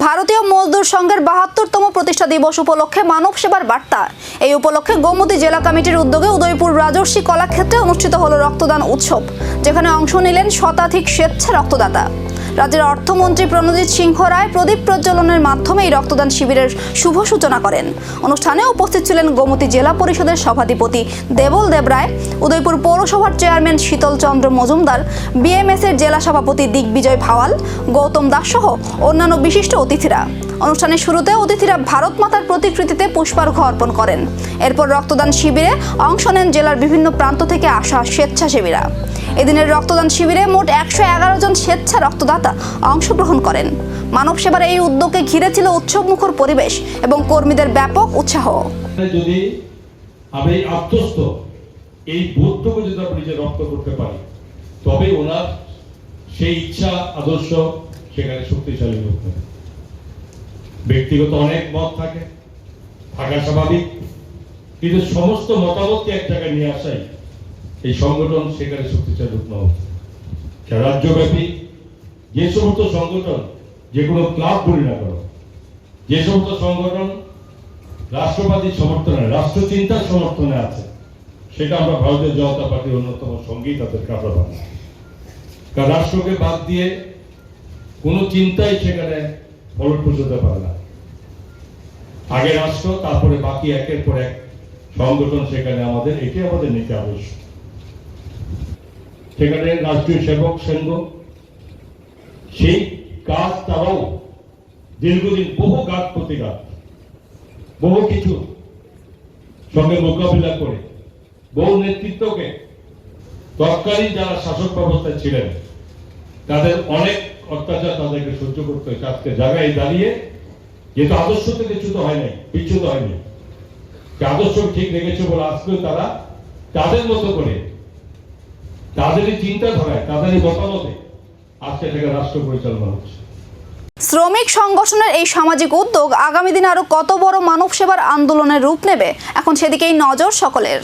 ভারতীয় মজদুর সংঘের ৭২তম প্রতিষ্ঠা দিবস উপলক্ষে মানব সেবার বার্তা। এই উপলক্ষে গোমতী জেলা কমিটির উদ্যোগে উদয়পুর রাজর্ষি কলাক্ষেত্রে অনুষ্ঠিত হলো রক্তদান উৎসব, যেখানে অংশ নিলেন শতাধিক স্বেচ্ছা রক্তদাতা। রাজ্যের অর্থমন্ত্রী প্রণজিৎ সিংহ রায় প্রদীপ প্রজ্বলনের মাধ্যমে এই রক্তদান শিবিরের শুভ সূচনা করেন। অনুষ্ঠানে উপস্থিত ছিলেন গোমতী জেলা পরিষদের সভাধিপতি দেবল দেব রায়, উদয়পুর পৌরসভার চেয়ারম্যান শীতল চন্দ্র মজুমদার, বিএমএস এর জেলা সভাপতি দিগ্বিজয় ভাওয়াল, গৌতম দাস সহ অন্যান্য বিশিষ্ট অতিথিরা। অনুষ্ঠানের শুরুতে অতিথিরা ভারত মাতার প্রতিকৃতিতে পুষ্পার্ঘ্য অর্পণ করেন। এরপর রক্তদান শিবিরে অংশ নেন জেলার বিভিন্ন প্রান্ত থেকে আসা স্বেচ্ছাসেবীরা। এদিনের রক্তদান শিবিরে মোট ১১১ জন স্বেচ্ছা রক্তদাতা অংশগ্রহণ করেন। মানব সেবার এই উদ্যোগকে ঘিরে ছিল উৎসবমুখর পরিবেশ এবং কর্মীদের ব্যাপক উৎসাহ। যদি আমি আত্মস্থ এই বোধটুকু যদি আপনি যে রক্ত করতে পারি, তবে ওনার সেই ইচ্ছা আদর্শ সেখানে শক্তিশালী করতে হবে। ব্যক্তিগত অনেক মত থাকে, থাকা স্বাভাবিক, কিন্তু সমস্ত মতামতকে এক জায়গায় নিয়ে আসাই এই সংগঠন সেখানে শক্তিশালী রূপ নেওয়া উচিত। রাজ্যব্যাপী যে সমস্ত সংগঠন, যে কোনো ক্লাব বলি না কেন, যে সমস্ত সংগঠন রাষ্ট্রবাদীর সমর্থনে, রাষ্ট্রচিন্তার সমর্থনে আছে, সেটা আমরা ভারতীয় জনতা পার্টির অন্যতম সঙ্গী তাদেরকে আমরা ভাবি। কারণ রাষ্ট্রকে বাদ দিয়ে কোনো চিন্তাই সেখানে ফলপ্রসূ হতে পারে না। আগে রাষ্ট্র, তারপরে বাকি একের পর এক সংগঠন সেখানে আমাদের, এটি আমাদের নীতি আদর্শ। সেখানে রাষ্ট্রীয় সেবক সংঘ সেই কাজ তারাও দীর্ঘদিন বহু ঘাত প্রতিঘাত, বহু কিছু সঙ্গে মোকাবিলা করে বহু নেতৃত্বকে, তৎকালীন যারা শাসক ব্যবস্থায় ছিলেন তাদের অনেক অত্যাচার তাদেরকে সহ্য করতে হয়েছে। আজকে জায়গায় দাঁড়িয়ে যেহেতু আদর্শ থেকে চ্যুত হয় নাই, বিচ্যুত হয়নি, আদর্শ ঠিক রেখেছে বলে আজকেও তারা তাদের মতো করে, তাদেরই চিন্তাধারায়, তাদেরই মতামতে আজকে থেকে রাষ্ট্র পরিচালনা হচ্ছে। শ্রমিক সংগঠনের এই সামাজিক উদ্যোগ আগামী দিনে আরো কত বড় মানব সেবার আন্দোলনের রূপ নেবে, এখন সেদিকেই নজর সকলের।